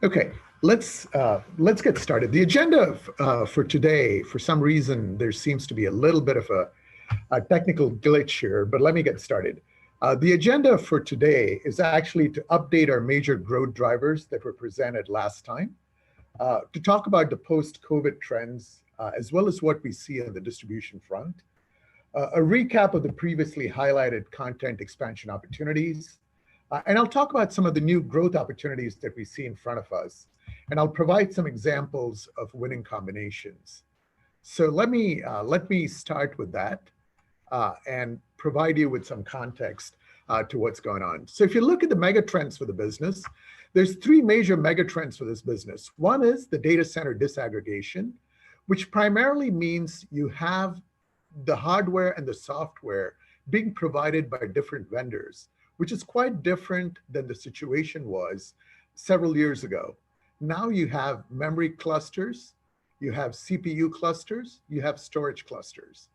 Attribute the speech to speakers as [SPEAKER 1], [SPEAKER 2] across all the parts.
[SPEAKER 1] Okay, let's get started. The agenda for today, for some reason, there seems to be a little bit of a technical glitch here, but let me get started. The agenda for today is actually to update our major growth drivers that were presented last time, to talk about the post-COVID trends, as well as what we see on the distribution front, a recap of the previously highlighted content expansion opportunities, and I'll talk about some of the new growth opportunities that we see in front of us. And I'll provide some examples of winning combinations. So let me start with that and provide you with some context to what's going on. So if you look at the mega trends for the business, there's three major mega trends for this business. One is the data center disaggregation, which primarily means you have the hardware and the software being provided by different vendors, which is quite different than the situation was several years ago. Now you have memory clusters, you have CPU clusters, you have storage clusters.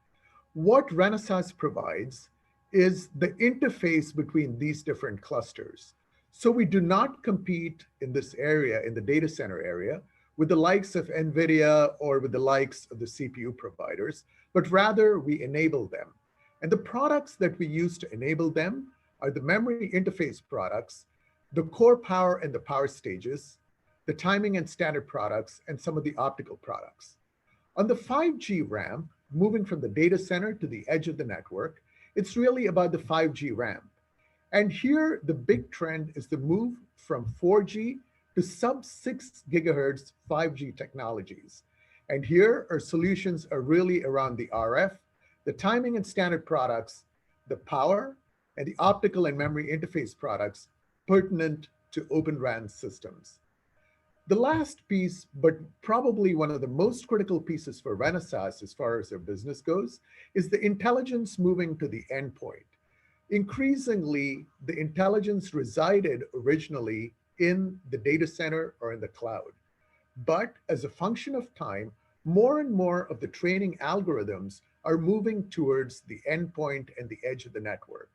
[SPEAKER 1] What Renesas provides is the interface between these different clusters. So we do not compete in this area, in the data center area, with the likes of NVIDIA or with the likes of the CPU providers, but rather we enable them. And the products that we use to enable them are the memory interface products, the core power and the power stages, the timing and standard products, and some of the optical products. On the 5G ramp, moving from the data center to the edge of the network, it's really about the 5G ramp. And here, the big trend is the move from 4G to sub-6 gigahertz 5G technologies. And here, our solutions are really around the RF, the timing and standard products, the power, and the optical and memory interface products pertinent to OpenRAN systems. The last piece, but probably one of the most critical pieces for Renesas as far as their business goes, is the intelligence moving to the endpoint. Increasingly, the intelligence resided originally in the data center or in the cloud. But as a function of time, more and more of the training algorithms are moving towards the endpoint and the edge of the network.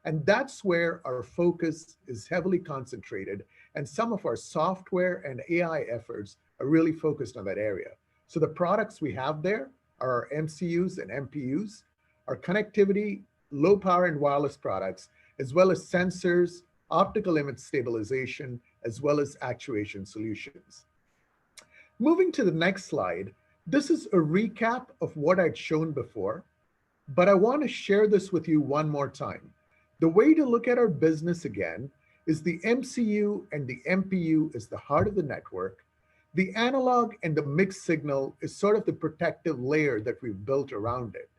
[SPEAKER 1] And that's where our focus is heavily concentrated. And some of our software and AI efforts are really focused on that area. So the products we have there are our MCUs and MPUs, our connectivity, low power and wireless products, as well as sensors, optical image stabilization, as well as actuation solutions. Moving to the next slide, this is a recap of what I'd shown before, but I want to share this with you one more time. The way to look at our business again is the MCU and the MPU is the heart of the network. The analog and the mixed signal is sort of the protective layer that we've built around it.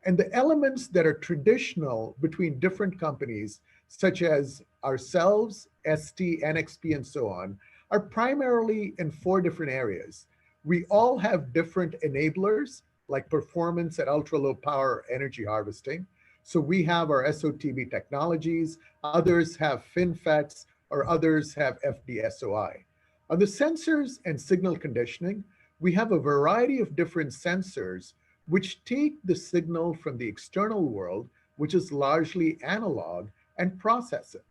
[SPEAKER 1] And the elements that are traditional between different companies, such as ourselves, ST, NXP, and so on, are primarily in four different areas. We all have different enablers, like performance at ultra-low power energy harvesting. So we have our SOTB technologies, others have FinFETs, or others have FDSOI. On the sensors and signal conditioning, we have a variety of different sensors which take the signal from the external world, which is largely analog, and process it.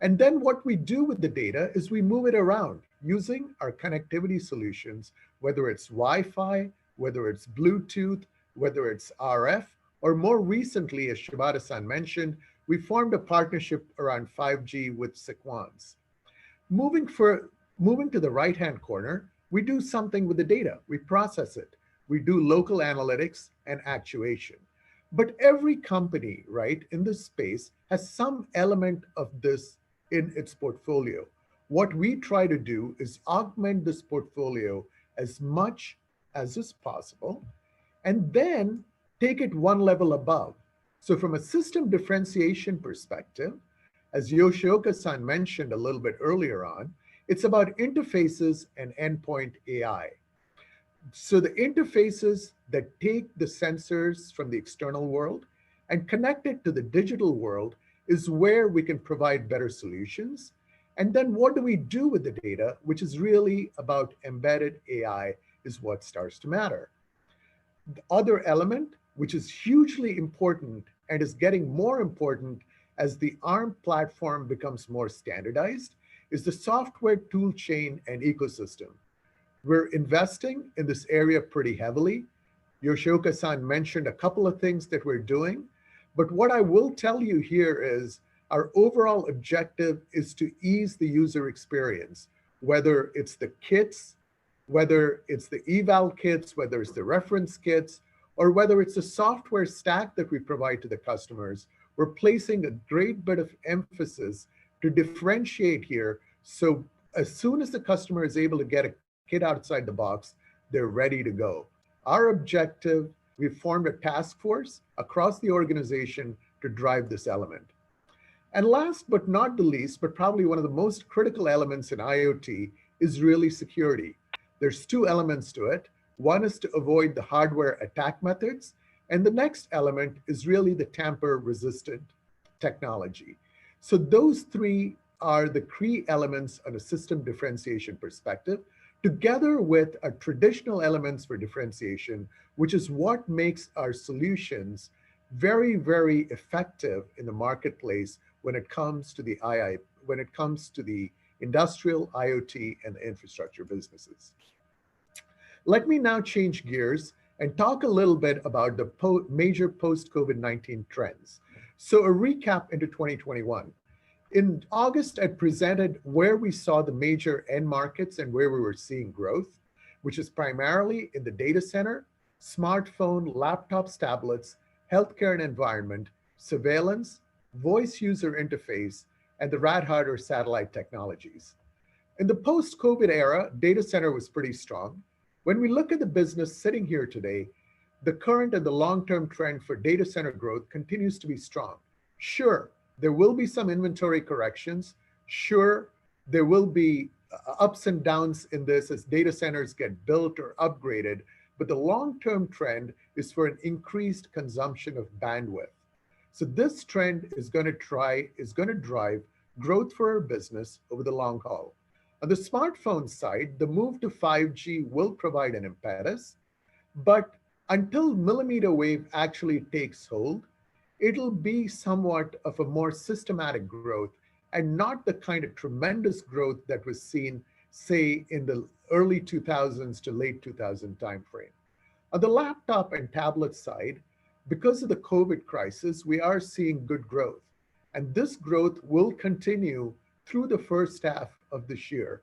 [SPEAKER 1] And then what we do with the data is we move it around using our connectivity solutions, whether it's Wi-Fi, whether it's Bluetooth, whether it's RF, or more recently, as Shibata-san mentioned, we formed a partnership around 5G with Sequans. Moving to the right-hand corner, we do something with the data. We process it. We do local analytics and actuation. But every company, right, in this space has some element of this in its portfolio. What we try to do is augment this portfolio as much as is possible, and then take it one level above. So from a system differentiation perspective, as Yoshioka-san mentioned a little bit earlier on, it's about interfaces and endpoint AI. So the interfaces that take the sensors from the external world and connect it to the digital world is where we can provide better solutions. And then what do we do with the data, which is really about embedded AI, is what starts to matter. The other element, which is hugely important and is getting more important as the ARM platform becomes more standardized, is the software tool chain and ecosystem. We're investing in this area pretty heavily. Yoshioka-san mentioned a couple of things that we're doing, but what I will tell you here is our overall objective is to ease the user experience, whether it's the kits, whether it's the eval kits, whether it's the reference kits, or whether it's a software stack that we provide to the customers. We're placing a great bit of emphasis to differentiate here. So as soon as the customer is able to get a kit outside the box, they're ready to go. Our objective, we've formed a task force across the organization to drive this element. And last but not the least, but probably one of the most critical elements in IoT is really security. There's two elements to it. One is to avoid the hardware attack methods, and the next element is really the tamper-resistant technology. So those three are the key elements on a system differentiation perspective, together with our traditional elements for differentiation, which is what makes our solutions very, very effective in the marketplace when it comes to the industrial IoT and the infrastructure businesses. Let me now change gears and talk a little bit about the major post-COVID-19 trends. So a recap into 2021. In August, I presented where we saw the major end markets and where we were seeing growth, which is primarily in the data center, smartphone, laptops, tablets, healthcare and environment, surveillance, voice user interface, and the rad-hard or satellite technologies. In the post-COVID era, data center was pretty strong. When we look at the business sitting here today, the current and the long-term trend for data center growth continues to be strong. Sure, there will be some inventory corrections. Sure, there will be ups and downs in this as data centers get built or upgraded, but the long-term trend is for an increased consumption of bandwidth. So this trend is going to drive growth for our business over the long haul. On the smartphone side, the move to 5G will provide an impetus, but until millimeter wave actually takes hold, it'll be somewhat of a more systematic growth and not the kind of tremendous growth that was seen, say, in the early 2000s to late 2000 timeframe. On the laptop and tablet side, because of the COVID crisis, we are seeing good growth. And this growth will continue through the first half of this year.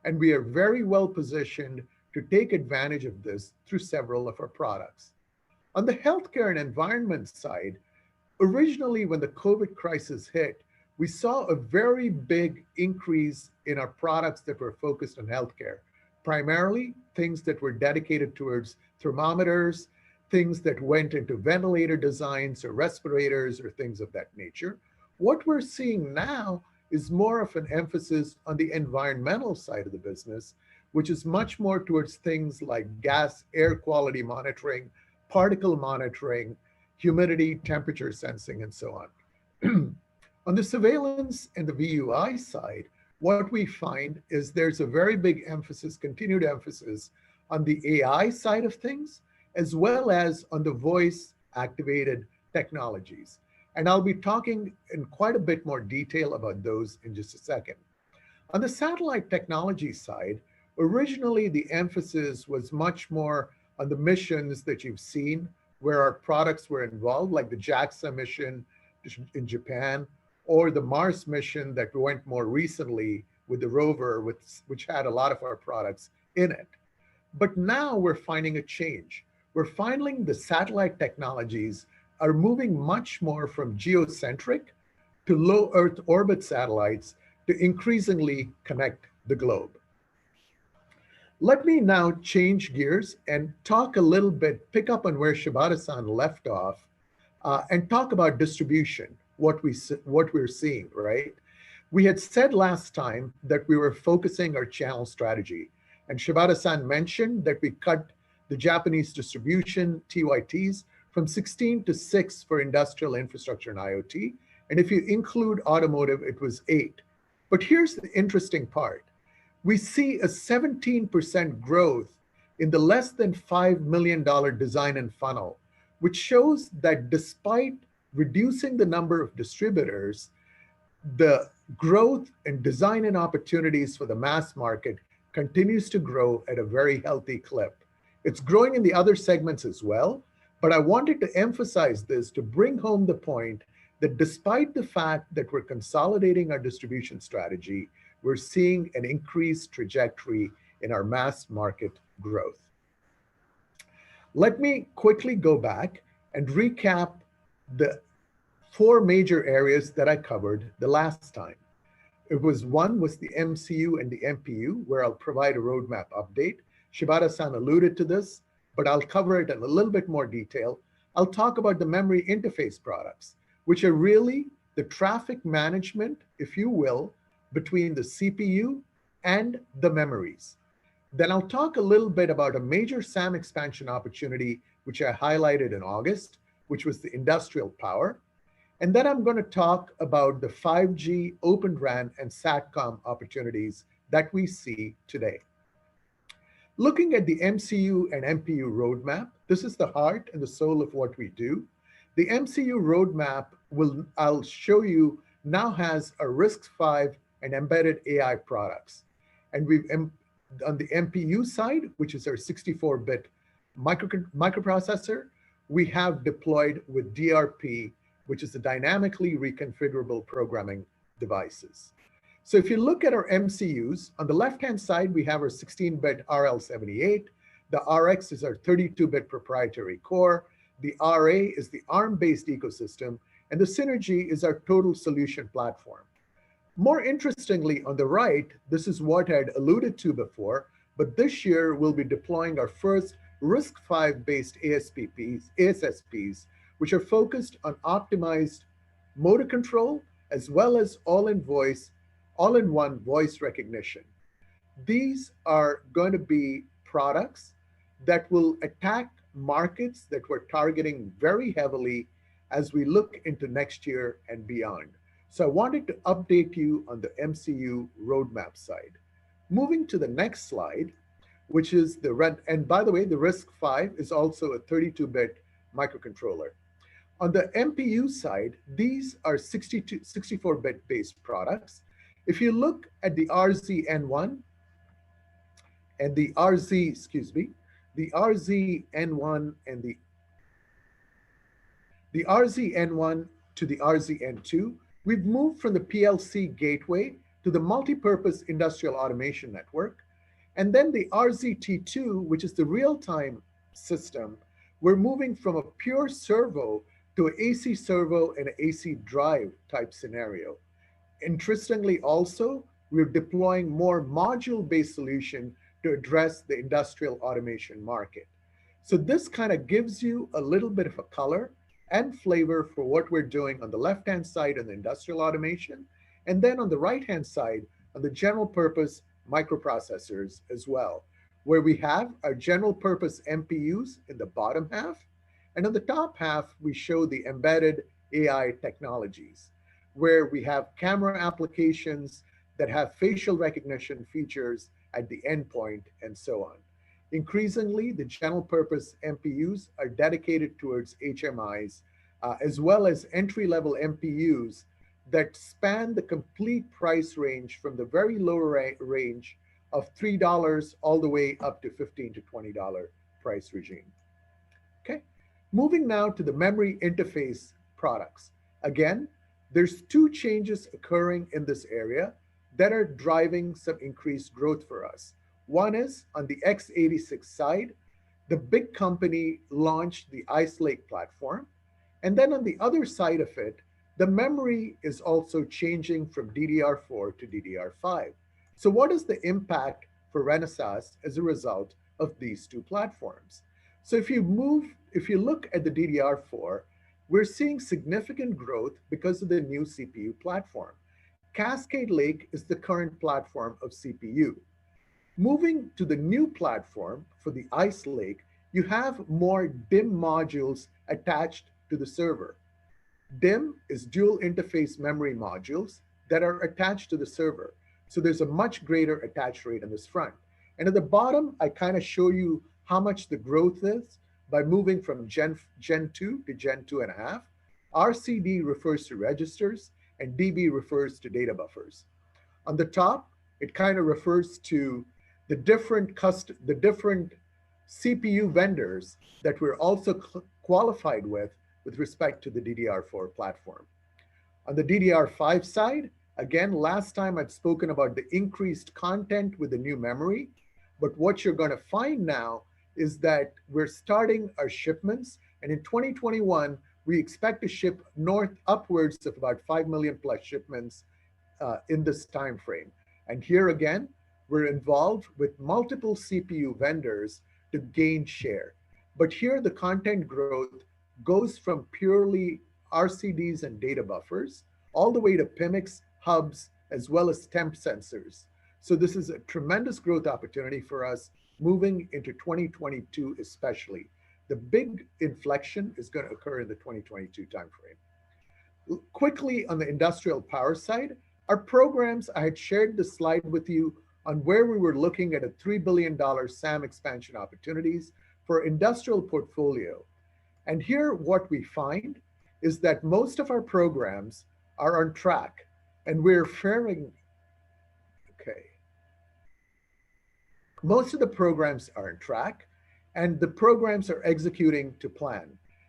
[SPEAKER 1] And we are very well positioned to take advantage of this through several of our products. On the healthcare and environment side, originally when the COVID crisis hit, we saw a very big increase in our products that were focused on healthcare, primarily things that were dedicated towards thermometers, things that went into ventilator designs or respirators or things of that nature. What we're seeing now is more of an emphasis on the environmental side of the business, which is much more towards things like gas, air quality monitoring, particle monitoring, humidity, temperature sensing, and so on. On the surveillance and the VUI side, what we find is there's a very big emphasis, continued emphasis on the AI side of things, as well as on the voice activated technologies. And I'll be talking in quite a bit more detail about those in just a second. On the satellite technology side, originally the emphasis was much more on the missions that you've seen where our products were involved, like the JAXA mission in Japan, or the Mars mission that went more recently with the rover, which had a lot of our products in it. But now we're finding a change. We're finding the satellite technologies are moving much more from geocentric to low Earth orbit satellites to increasingly connect the globe. Let me now change gears and talk a little bit, pick up on where Shibata-san left off, and talk about distribution, what we're seeing, right? We had said last time that we were focusing our channel strategy, and Shibata-san mentioned that we cut the Japanese distribution, TYTs, from 16 to 6 for industrial infrastructure and IoT. And if you include automotive, it was 8. But here's the interesting part. We see a 17% growth in the less than $5 million design and funnel, which shows that despite reducing the number of distributors, the growth and design and opportunities for the mass market continues to grow at a very healthy clip. It's growing in the other segments as well, but I wanted to emphasize this to bring home the point that despite the fact that we're consolidating our distribution strategy, we're seeing an increased trajectory in our mass market growth. Let me quickly go back and recap the four major areas that I covered the last time. One was the MCU and the MPU, where I'll provide a roadmap update. Shibata-san alluded to this, but I'll cover it in a little bit more detail. I'll talk about the memory interface products, which are really the traffic management, if you will, between the CPU and the memories. Then I'll talk a little bit about a major SAM expansion opportunity, which I highlighted in August, which was the industrial power. And then I'm going to talk about the 5G, OpenRAN, and SATCOM opportunities that we see today. Looking at the MCU and MPU roadmap, this is the heart and the soul of what we do. The MCU roadmap I'll show you now has a RISC-V and embedded AI products. And on the MPU side, which is our 64-bit microprocessor, we have deployed with DLRP, which is the dynamically reconfigurable programming devices. So if you look at our MCUs, on the left-hand side, we have our 16-bit RL78. The RX is our 32-bit proprietary core. The RA is the ARM-based ecosystem, and the Synergy is our total solution platform. More interestingly, on the right, this is what I had alluded to before, but this year we'll be deploying our first RISC-V-based ASSPs, which are focused on optimized motor control, as well as all-in-one voice recognition. These are going to be products that will attack markets that we're targeting very heavily as we look into next year and beyond. So I wanted to update you on the MCU roadmap side. Moving to the next slide, which is and by the way, the RISC-V is also a 32-bit microcontroller. On the MPU side, these are 64-bit based products. If you look at the RZN1 and the the RZN1 and the RZN1 to the RZN2, we've moved from the PLC gateway to the multipurpose industrial automation network. And then the RZT2, which is the real-time system, we're moving from a pure servo to an AC servo and an AC drive type scenario. Interestingly also, we're deploying more module-based solution to address the industrial automation market. So this kind of gives you a little bit of a color and flavor for what we're doing on the left-hand side on the industrial automation, and then on the right-hand side on the general purpose microprocessors as well, where we have our general purpose MPUs in the bottom half, and on the top half, we show the embedded AI technologies, where we have camera applications that have facial recognition features at the endpoint and so on. Increasingly, the general purpose MPUs are dedicated towards HMIs, as well as entry-level MPUs that span the complete price range from the very low range of $3 all the way up to $15 to $20 price regime. Okay, moving now to the memory interface products. Again, there's two changes occurring in this area that are driving some increased growth for us. One is on the x86 side, the big company launched the Ice Lake platform. And then on the other side of it, the memory is also changing from DDR4 to DDR5. So what is the impact for Renesas as a result of these two platforms? So if you look at the DDR4, we're seeing significant growth because of the new CPU platform. Cascade Lake is the current platform of CPU. Moving to the new platform for the Ice Lake, you have more DIMM modules attached to the server. DIMM is dual interface memory modules that are attached to the server. So there's a much greater attach rate on this front. And at the bottom, I kind of show you how much the growth is by moving from Gen 2 to Gen 2.5. RCD refers to registers, and DB refers to data buffers. On the top, it kind of refers to the different CPU vendors that we're also qualified with respect to the DDR4 platform. On the DDR5 side, again, last time I'd spoken about the increased content with the new memory, but what you're going to find now is that we're starting our shipments, and in 2021, we expect to ship north upwards of about 5 million plus shipments in this time frame. And here again, we're involved with multiple CPU vendors to gain share. But here the content growth goes from purely RCDs and data buffers all the way to PMICs, hubs, as well as temp sensors. So this is a tremendous growth opportunity for us moving into 2022 especially. The big inflection is going to occur in the 2022 timeframe. Quickly on the industrial power side, our programs, I had shared this slide with you on where we were looking at a $3 billion SAM expansion opportunities for industrial portfolio. And here what we find is that most of our programs are on track and we're faring, okay. Most of the programs are on track and the programs are executing to plan.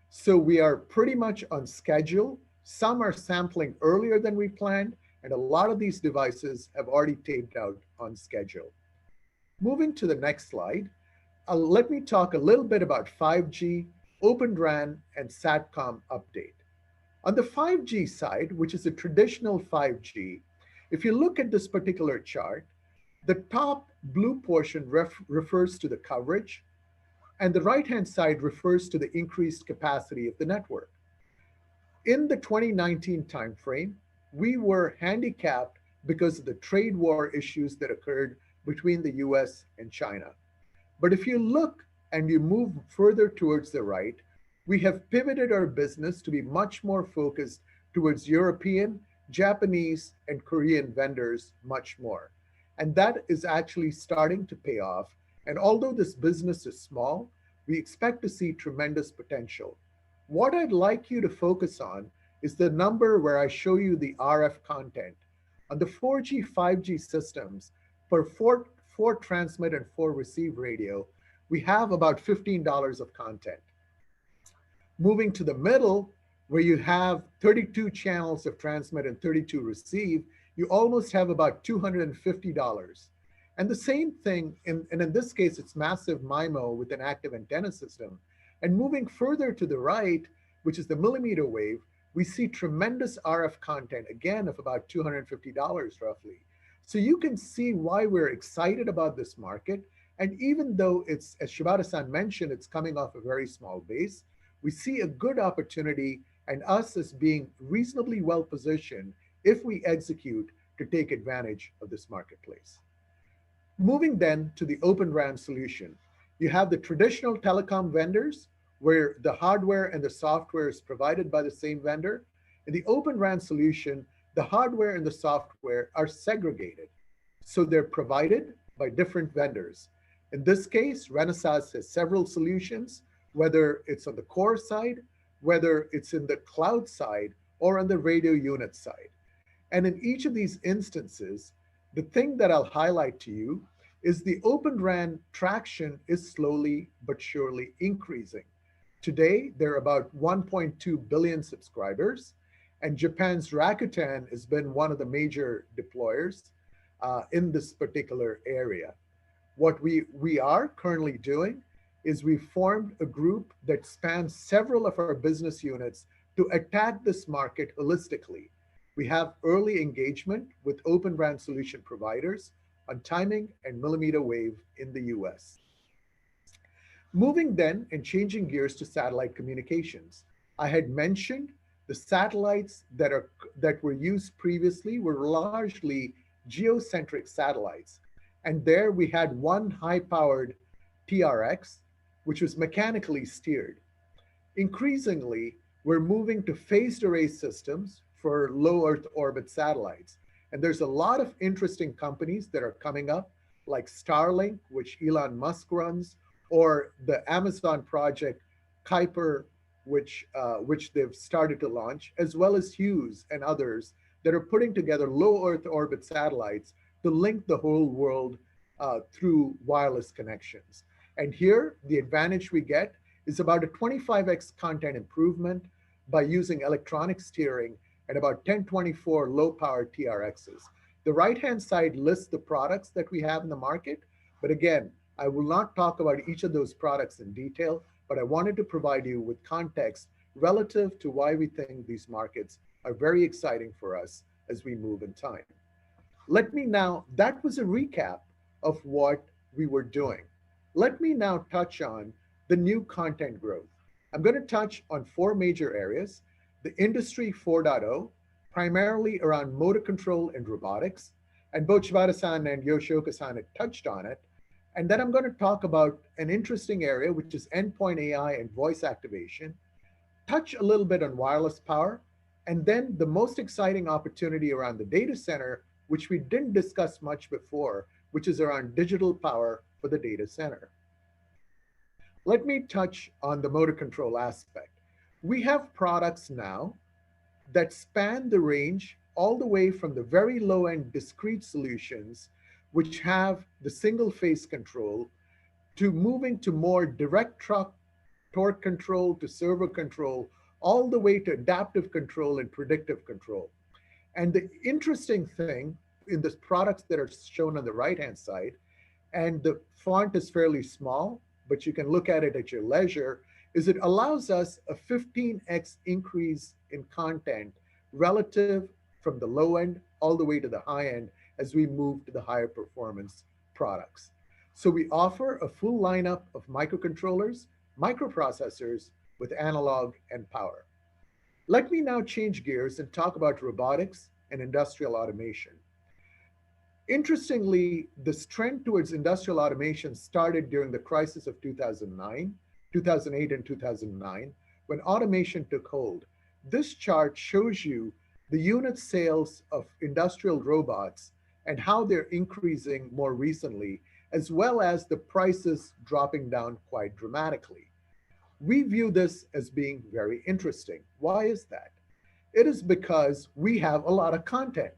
[SPEAKER 1] So we are pretty much on schedule. Some are sampling earlier than we planned, and a lot of these devices have already taped out on schedule. Moving to the next slide, let me talk a little bit about 5G, OpenRAN, and SATCOM update. On the 5G side, which is a traditional 5G, if you look at this particular chart, the top blue portion refers to the coverage, and the right-hand side refers to the increased capacity of the network. In the 2019 timeframe, we were handicapped because of the trade war issues that occurred between the US and China. But if you look and you move further towards the right, we have pivoted our business to be much more focused towards European, Japanese, and Korean vendors much more. And that is actually starting to pay off. And although this business is small, we expect to see tremendous potential. What I'd like you to focus on is the number where I show you the RF content. On the 4G, 5G systems, for four transmit and 4 receive radio, we have about $15 of content. Moving to the middle, where you have 32 channels of transmit and 32 receive, you almost have about $250. And the same thing, and in this case, it's massive MIMO with an active antenna system. And moving further to the right, which is the millimeter wave, we see tremendous RF content, again, of about $250 roughly. So you can see why we're excited about this market. And even though it's, as Shibata-san mentioned, it's coming off a very small base, we see a good opportunity and us as being reasonably well positioned if we execute to take advantage of this marketplace. Moving then to the OpenRAN solution, you have the traditional telecom vendors where the hardware and the software is provided by the same vendor. In the OpenRAN solution, the hardware and the software are segregated. So they're provided by different vendors. In this case, Renesas has several solutions, whether it's on the core side, whether it's in the cloud side, or on the radio unit side. And in each of these instances, the thing that I'll highlight to you is the OpenRAN traction is slowly but surely increasing. Today, there are about 1.2 billion subscribers, and Japan's Rakuten has been one of the major deployers in this particular area. What we are currently doing is we formed a group that spans several of our business units to attack this market holistically. We have early engagement with OpenRAN solution providers on timing and millimeter wave in the US. Moving then and changing gears to satellite communications. I had mentioned the satellites that were used previously were largely geocentric satellites. And there we had one high-powered TRX, which was mechanically steered. Increasingly, we're moving to phased array systems for low Earth orbit satellites. And there's a lot of interesting companies that are coming up, like Starlink, which Elon Musk runs, or the Amazon project Kuiper, which they've started to launch, as well as Hughes and others that are putting together low Earth orbit satellites to link the whole world through wireless connections. And here, the advantage we get is about a 25x content improvement by using electronic steering and about 1024 low power TRXs. The right hand side lists the products that we have in the market, but again, I will not talk about each of those products in detail, but I wanted to provide you with context relative to why we think these markets are very exciting for us as we move in time. Let me now, that was a recap of what we were doing. Let me now touch on the new content growth. I'm going to touch on four major areas: the Industry 4.0, primarily around motor control and robotics, and both Shibata-san and Yoshioka-san had touched on it. And then I'm going to talk about an interesting area, which is endpoint AI and voice activation, touch a little bit on wireless power, and then the most exciting opportunity around the data center, which we didn't discuss much before, which is around digital power for the data center. Let me touch on the motor control aspect. We have products now that span the range all the way from the very low end discrete solutions, which have the single phase control, to moving to more direct truck torque control to servo control, all the way to adaptive control and predictive control. And the interesting thing in the products that are shown on the right-hand side, and the font is fairly small, but you can look at it at your leisure, is it allows us a 15x increase in content relative from the low end all the way to the high end as we move to the higher performance products. So we offer a full lineup of microcontrollers, microprocessors with analog and power. Let me now change gears and talk about robotics and industrial automation. Interestingly, this trend towards industrial automation started during the crisis of 2009, 2008, and 2009, when automation took hold. This chart shows you the unit sales of industrial robots and how they're increasing more recently, as well as the prices dropping down quite dramatically. We view this as being very interesting. Why is that? It is because we have a lot of content.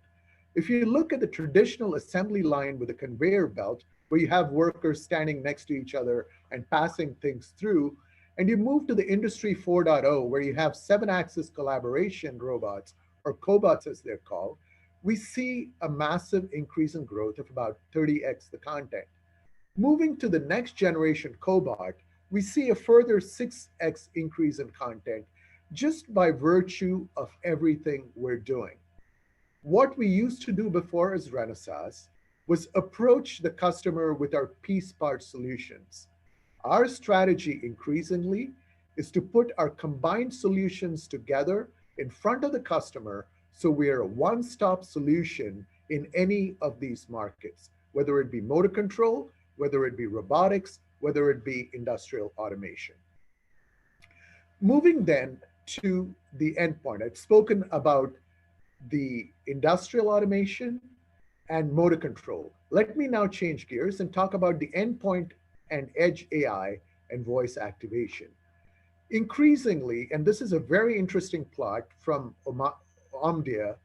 [SPEAKER 1] If you look at the traditional assembly line with a conveyor belt, where you have workers standing next to each other and passing things through, and you move to the Industry 4.0, where you have 7-axis collaboration robots, or Cobots as they're called, we see a massive increase in growth of about 30x the content. Moving to the next generation Cobot, we see a further 6x increase in content just by virtue of everything we're doing. What we used to do before as Renesas was approach the customer with our piece part solutions. Our strategy increasingly is to put our combined solutions together in front of the customer so we're a one-stop solution in any of these markets, whether it be motor control, whether it be robotics, whether it be industrial automation. Moving then to the endpoint. I've spoken about the industrial automation and motor control. Let me now change gears and talk about the endpoint and edge AI and voice activation. Increasingly, and this is a very interesting plot from Omdia,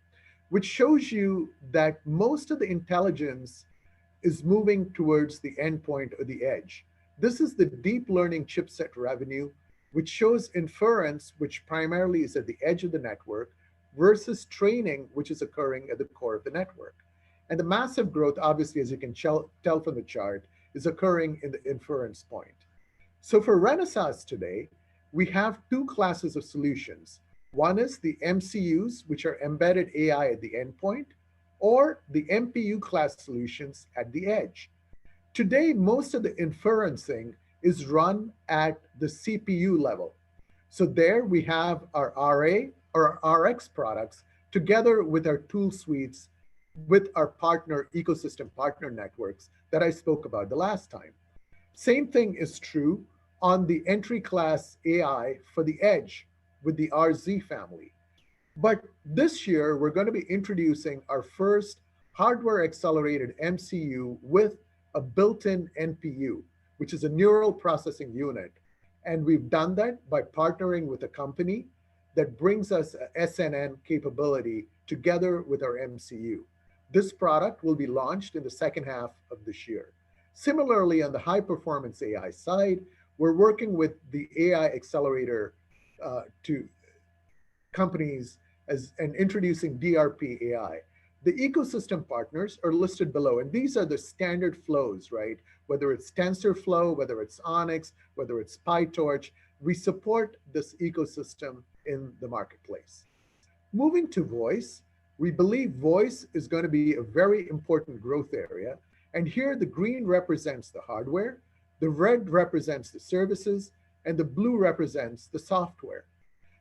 [SPEAKER 1] which shows you that most of the intelligence is moving towards the endpoint or the edge. This is the deep learning chipset revenue, which shows inference, which primarily is at the edge of the network, versus training, which is occurring at the core of the network. And the massive growth, obviously, as you can tell from the chart, is occurring in the inference point. So for Renesas today, we have two classes of solutions. One is the MCUs, which are embedded AI at the endpoint, or the MPU class solutions at the edge. Today, most of the inferencing is run at the CPU level. So there we have our RA or RX products together with our tool suites with our partner ecosystem partner networks that I spoke about the last time. Same thing is true on the entry class AI for the edge with the RZ family. But this year, we're going to be introducing our first hardware accelerated MCU with a built-in NPU, which is a neural processing unit. And we've done that by partnering with a company that brings us a SNN capability together with our MCU. This product will be launched in the second half of this year. Similarly, on the high performance AI side, we're working with the AI accelerator to companies and introducing DRP AI. The ecosystem partners are listed below, and these are the standard flows, right? Whether it's TensorFlow, whether it's Onyx, whether it's PyTorch, we support this ecosystem in the marketplace. Moving to voice, we believe voice is going to be a very important growth area. And here the green represents the hardware, the red represents the services, and the blue represents the software.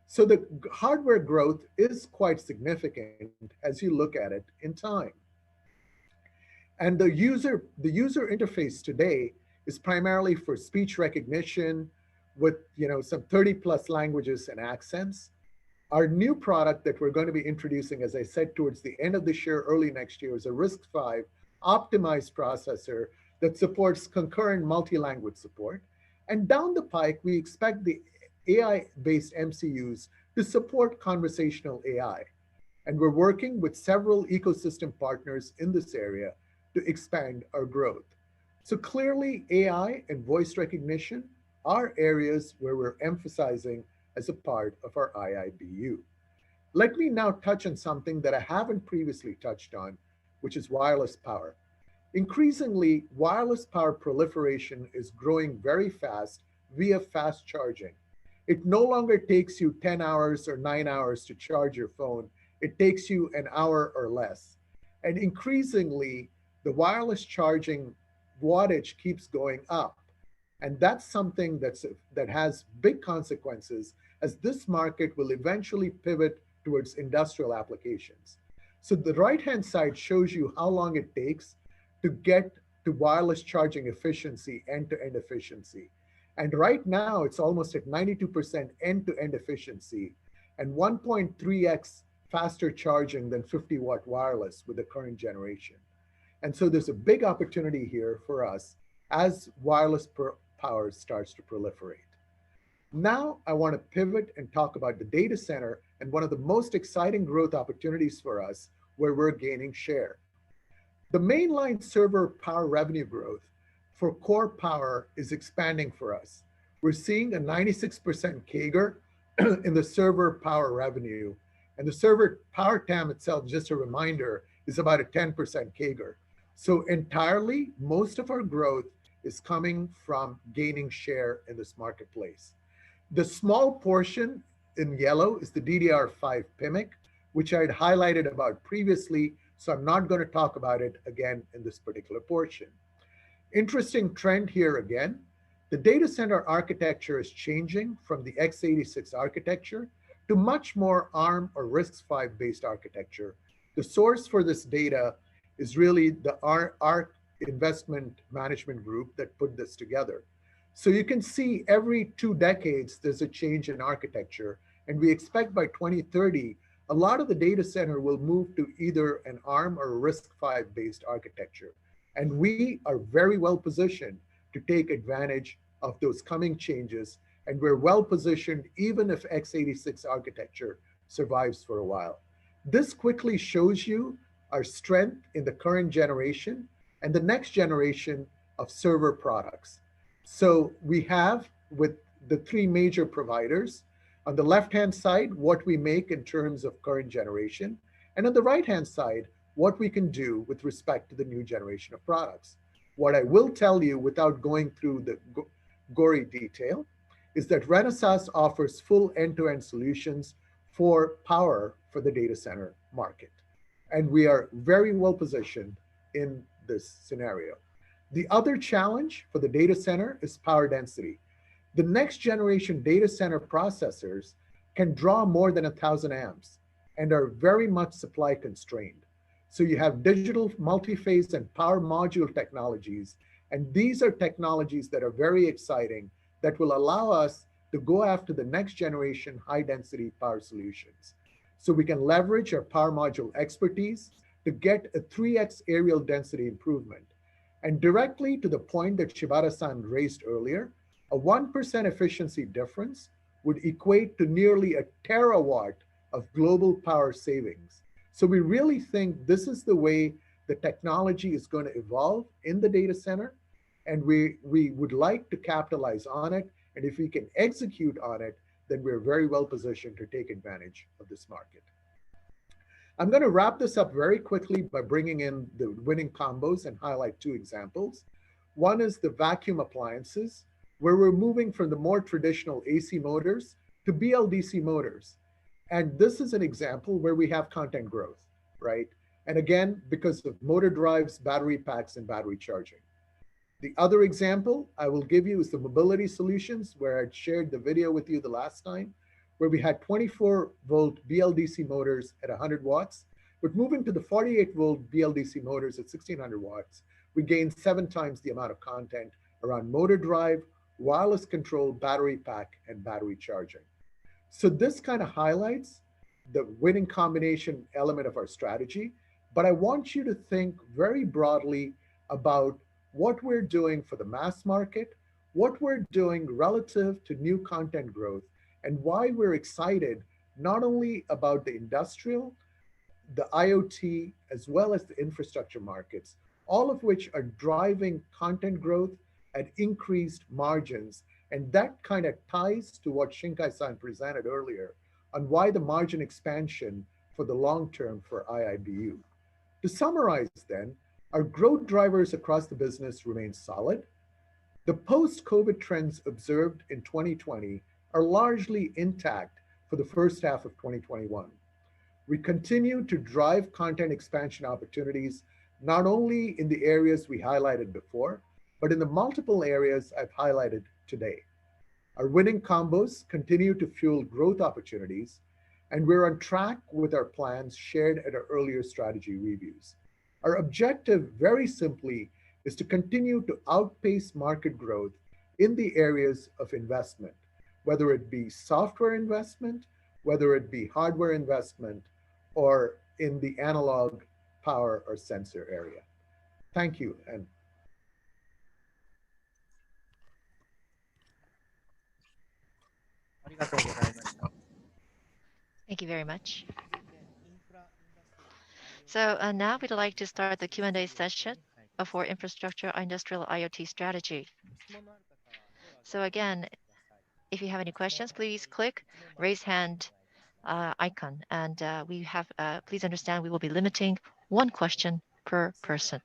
[SPEAKER 1] So the hardware growth is quite significant as you look at it in time. And the user interface today is primarily for speech recognition with some 30 plus languages and accents. Our new product that we're going to be introducing, as I said, towards the end of this year, early next year, is a RISC-V optimized processor that supports concurrent multi-language support. And down the pike, we expect the AI-based MCUs to support conversational AI. And we're working with several ecosystem partners in this area to expand our growth. So clearly, AI and voice recognition are areas where we're emphasizing as a part of our IIBU. Let me now touch on something that I haven't previously touched on, which is wireless power. Increasingly, wireless power proliferation is growing very fast via fast charging. It no longer takes you 10 hours or 9 hours to charge your phone. It takes you an hour or less. And increasingly, the wireless charging wattage keeps going up. And that's something that has big consequences, as this market will eventually pivot towards industrial applications. So the right-hand side shows you how long it takes to get to wireless charging efficiency, end-to-end efficiency. And right now, it's almost at 92% end-to-end efficiency and 1.3x faster charging than 50-watt wireless with the current generation. And so there's a big opportunity here for us as wireless power starts to proliferate. Now, I want to pivot and talk about the data center and one of the most exciting growth opportunities for us where we're gaining share. The mainline server power revenue growth for core power is expanding for us. We're seeing a 96% CAGR in the server power revenue, and the server power TAM itself, just a reminder, is about a 10% CAGR. So entirely, most of our growth is coming from gaining share in this marketplace. The small portion in yellow is the DDR5 PMIC, which I had highlighted about previously, so I'm not going to talk about it again in this particular portion. Interesting trend here again. The data center architecture is changing from the x86 architecture to much more ARM or RISC-V based architecture. The source for this data is really the ARC investment management group that put this together. So you can see every 2 decades, there's a change in architecture. And we expect by 2030, a lot of the data center will move to either an ARM or RISC-V based architecture. And we are very well positioned to take advantage of those coming changes. And we're well positioned even if x86 architecture survives for a while. This quickly shows you our strength in the current generation and the next generation of server products. So we have with the 3 major providers, on the left-hand side, what we make in terms of current generation, and on the right-hand side, what we can do with respect to the new generation of products. What I will tell you without going through the gory detail is that Renesas offers full end-to-end solutions for power for the data center market. And we are very well positioned in this scenario. The other challenge for the data center is power density. The next generation data center processors can draw more than 1,000 amps and are very much supply constrained. So you have digital multi-phase and power module technologies, and these are technologies that are very exciting that will allow us to go after the next generation high density power solutions. So we can leverage our power module expertise to get a 3x areal density improvement. And directly to the point that Shibata-san raised earlier, a 1% efficiency difference would equate to nearly a terawatt of global power savings. So we really think this is the way the technology is going to evolve in the data center, and we would like to capitalize on it. And if we can execute on it, then we're very well positioned to take advantage of this market. I'm going to wrap this up very quickly by bringing in the winning combos and highlight two examples. One is the vacuum appliances, where we're moving from the more traditional AC motors to BLDC motors. And this is an example where we have content growth, right? And again, because of motor drives, battery packs, and battery charging. The other example I will give you is the mobility solutions, where I shared the video with you the last time, where we had 24-volt BLDC motors at 100 watts. But moving to the 48-volt BLDC motors at 1600 watts, we gained 7 times the amount of content around motor drive, wireless control, battery pack, and battery charging. So this kind of highlights the winning combination element of our strategy. But I want you to think very broadly about what we're doing for the mass market, what we're doing relative to new content growth, and why we're excited not only about the industrial, the IoT, as well as the infrastructure markets, all of which are driving content growth at increased margins. And that kind of ties to what Shinkai-san presented earlier on why the margin expansion for the long term for IIBU. To summarize then, our growth drivers across the business remain solid. The post-COVID trends observed in 2020 are largely intact for the first half of 2021. We continue to drive content expansion opportunities, not only in the areas we highlighted before, but in the multiple areas I've highlighted today. Our winning combos continue to fuel growth opportunities, and we're on track with our plans shared at our earlier strategy reviews. Our objective, very simply, is to continue to outpace market growth in the areas of investment, whether it be software investment, whether it be hardware investment, or in the analog power or sensor area. Thank you. And
[SPEAKER 2] Thank you very much. So now we'd like to start the Q&A session for infrastructure industrial IoT strategy. So again, if you have any questions, please click raise hand icon. And please understand we will be limiting one question per person.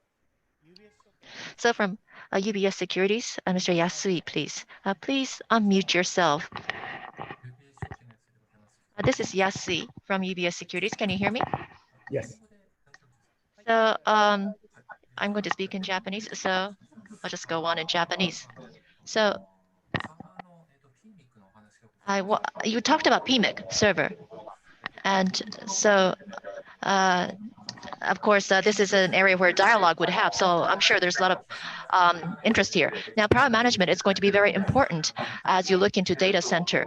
[SPEAKER 2] So from UBS Securities, Mr. Yasui, please. Please unmute yourself. This is Yasui from UBS Securities. Can you hear me?
[SPEAKER 1] yes.
[SPEAKER 2] So I'm going to speak in Japanese, so I'll just go on in Japanese. So you talked about PMIC server. And so, of course, this is an area where dialogue would have. So I'm sure there's a lot of interest here. Now, power management is going to be very important as you look into data center.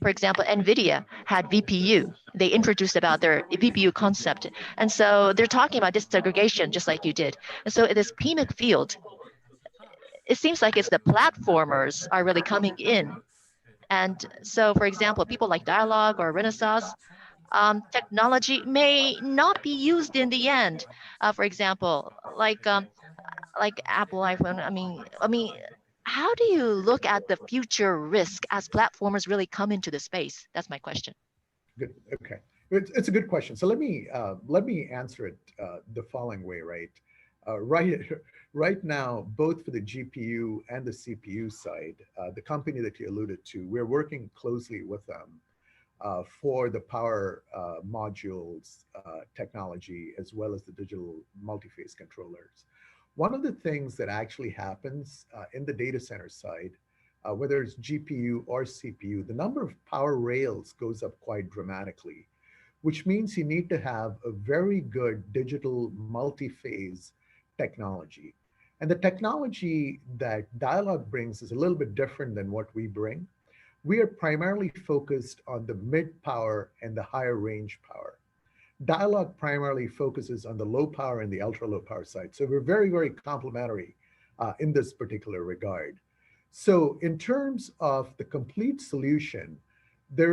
[SPEAKER 2] For example, NVIDIA had VPU. They introduced about their VPU concept. And so they're talking about disaggregation just like you did. And so in this PMIC field, it seems like it's the platformers are really coming in. And so, for example, people like Dialog or Renaissance, technology may not be used in the end. For example, like Apple iPhone. I mean, how do you look at the future risk as platformers really come into the space? That's my question.
[SPEAKER 1] Good. Okay, it's a good question. So let me answer it the following way. Right now, both for the GPU and the CPU side, the company that you alluded to, we're working closely with them for the power modules technology, as well as the digital multi-phase controllers. One of the things that actually happens in the data center side, whether it's GPU or CPU, the number of power rails goes up quite dramatically, which means you need to have a very good digital multi-phase technology. And the technology that Dialog brings is a little bit different than what we bring. We are primarily focused on the mid-power and the higher range power. Dialog primarily focuses on the low power and the ultra low power side. So we're very, very complementary in this particular regard. So in terms of the complete solution, they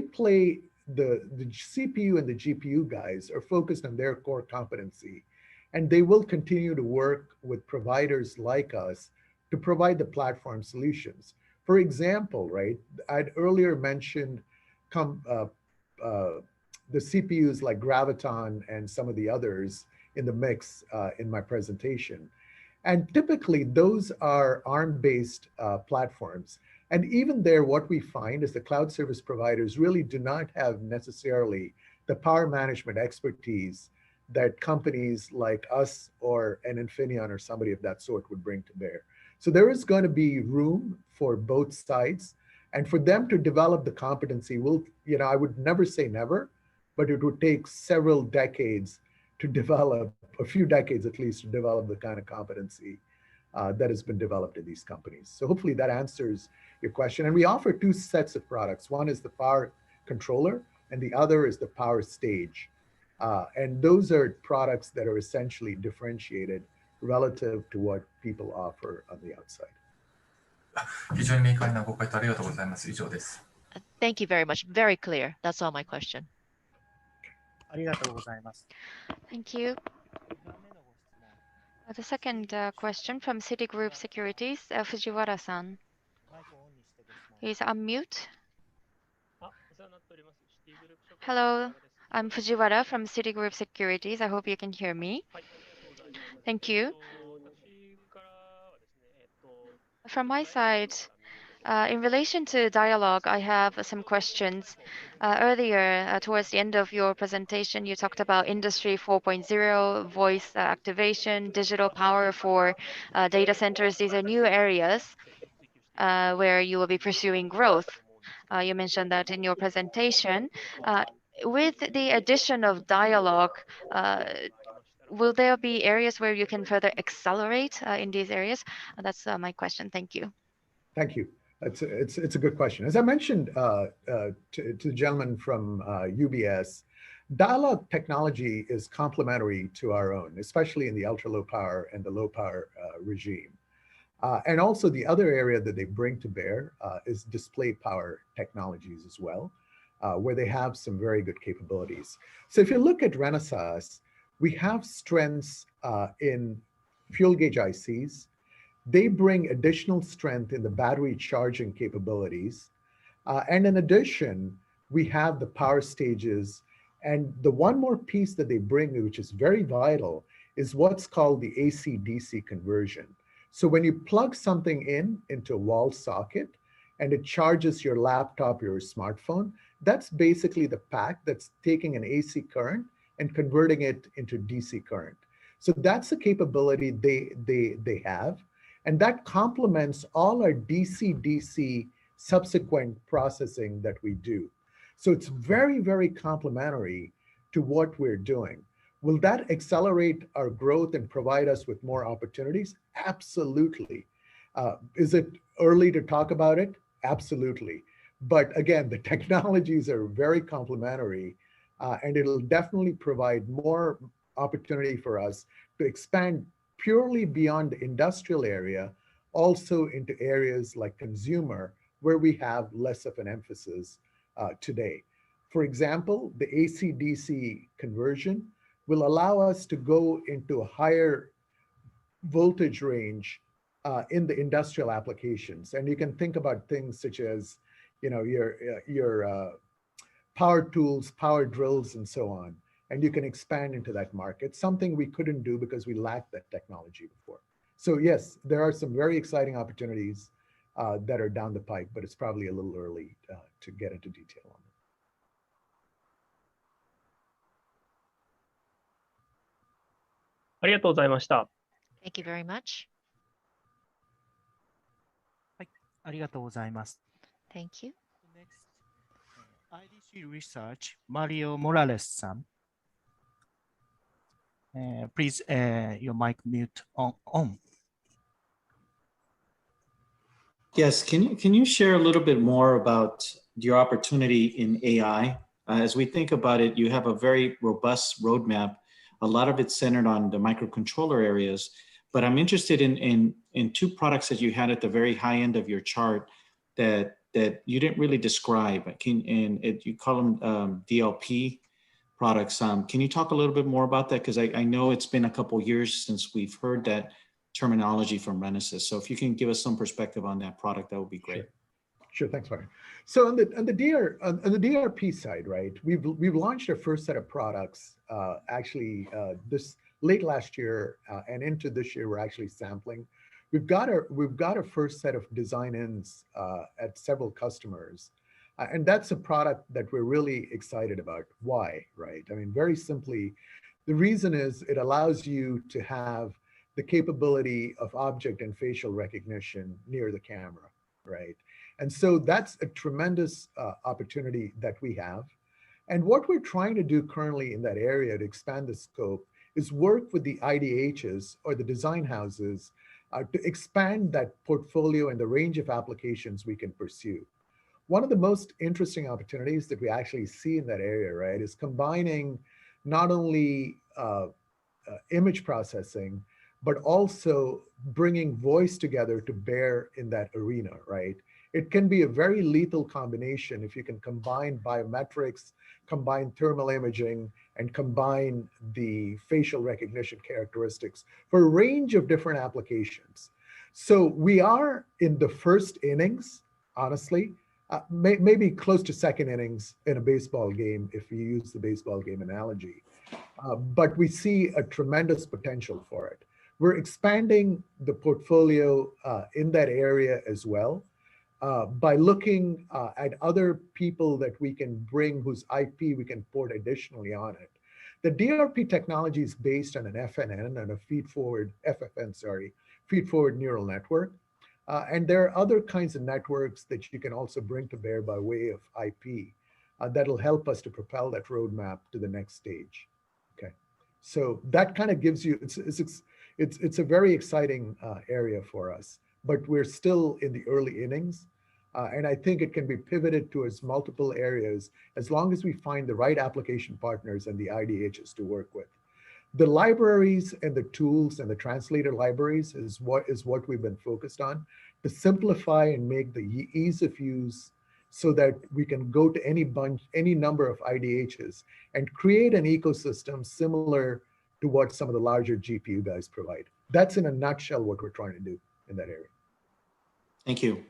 [SPEAKER 1] play the CPU and the GPU guys are focused on their core competency, and they will continue to work with providers like us to provide the platform solutions. For example, right, I'd earlier mentioned the CPUs like Graviton and some of the others in the mix in my presentation. And typically those are ARM-based platforms. And even there, what we find is the cloud service providers really do not have necessarily the power management expertise that companies like us or an Infineon or somebody of that sort would bring to bear. So there is going to be room for both sides. And for them to develop the competency, I would never say never, but it would take several decades to develop, a few decades at least, to develop the kind of competency that has been developed in these companies. So hopefully that answers your question. And we offer two sets of products. One is the power controller, and the other is the power stage. And those are products that are essentially differentiated relative to what people offer on the outside.
[SPEAKER 3] 非常に明快なご回答ありがとうございます。以上です。
[SPEAKER 2] Thank you very much. Very clear. That's all my question.
[SPEAKER 4] ありがとうございます。
[SPEAKER 5] Thank you. The second question from Citigroup Securities, Fujiwara-san. Please unmute. Hello, I'm Fujiwara from Citigroup Securities. I hope you can hear me. Thank you. From my side, in relation to dialogue, I have some questions. Earlier, towards the end of your presentation, you talked about Industry 4.0, voice activation, digital power for data centers. These are new areas where you will be pursuing growth. You mentioned that in your presentation. With the addition of dialogue, will there be areas where you can further accelerate in these areas? That's my question. Thank you.
[SPEAKER 1] Thank you. It's a good question. As I mentioned to the gentleman from UBS, dialogue technology is complementary to our own, especially in the ultra low power and the low power regime. And also the other area that they bring to bear is display power technologies as well, where they have some very good capabilities. So if you look at Renesas, we have strengths in fuel gauge ICs. They bring additional strength in the battery charging capabilities. And in addition, we have the power stages. And the one more piece that they bring, which is very vital, is what's called the AC-DC conversion. So when you plug something into a wall socket and it charges your laptop, your smartphone, that's basically the pack that's taking an AC current and converting it into DC current. So that's the capability they have. And that complements all our DC-DC subsequent processing that we do. So it's very, very complementary to what we're doing. Will that accelerate our growth and provide us with more opportunities? Absolutely. Is it early to talk about it? Absolutely. But again, the technologies are very complementary, and it'll definitely provide more opportunity for us to expand purely beyond the industrial area, also into areas like consumer, where we have less of an emphasis today. For example, the AC-DC conversion will allow us to go into a higher voltage range in the industrial applications. And you can think about things such as, your power tools, power drills, and so on. And you can expand into that market, something we couldn't do because we lacked that technology before. So yes, there are some very exciting opportunities that are down the pike, but it's probably a little early to get into detail on them.
[SPEAKER 4] ありがとうございました。
[SPEAKER 2] Thank you very much.
[SPEAKER 6] はい、ありがとうございます。
[SPEAKER 2] Thank you.
[SPEAKER 6] Next, IDC Research, Mario Morales-san. Please, your mic mute on.
[SPEAKER 7] Yes, can you share a little bit more about your opportunity in AI? As we think about it, you have a very robust roadmap. A lot of it's centered on the microcontroller areas, But I'm interested in two products that you had at the very high end of your chart that you didn't really describe. You call them DLP products. Can you talk a little bit more about that? Because I know it's been a couple years since we've heard that terminology from Renesas. So if you can give us some perspective on that product, that would be great.
[SPEAKER 1] Sure, thanks, Martin. So on the DLRP side, right? We've launched our first set of products actually this late last year and into this year. We're actually sampling. We've got a first set of design-ins at several customers, and that's a product that we're really excited about. Why, right? I mean, very simply, the reason is it allows you to have the capability of object and facial recognition near the camera, right? And so that's a tremendous opportunity that we have. And what we're trying to do currently in that area to expand the scope is work with the IDHs or the design houses to expand that portfolio and the range of applications we can pursue. One of the most interesting opportunities that we actually see in that area, right, is combining not only image processing, but also bringing voice together to bear in that arena, right? It can be a very lethal combination if you can combine biometrics, combine thermal imaging, and combine the facial recognition characteristics for a range of different applications. So we are in the first innings, honestly, maybe close to second innings in a baseball game, if you use the baseball game analogy. But we see a tremendous potential for it. We're expanding the portfolio in that area as well. By looking at other people that we can bring whose IP we can port additionally on it. The DLRP technology is based on an FNN and a feed-forward neural network. And there are other kinds of networks that you can also bring to bear by way of IP that'll help us to propel that roadmap to the next stage. Okay, so that kind of gives you, it's a very exciting area for us. But we're still in the early innings. And I think it can be pivoted towards multiple areas as long as we find the right application partners and the IDHs to work with. The libraries and the tools and the translator libraries is what we've been focused on to simplify and make the ease of use so that we can go to any number of IDHs and create an ecosystem similar to what some of the larger GPU guys provide. That's in a nutshell what we're trying to do in that area.
[SPEAKER 7] Thank you.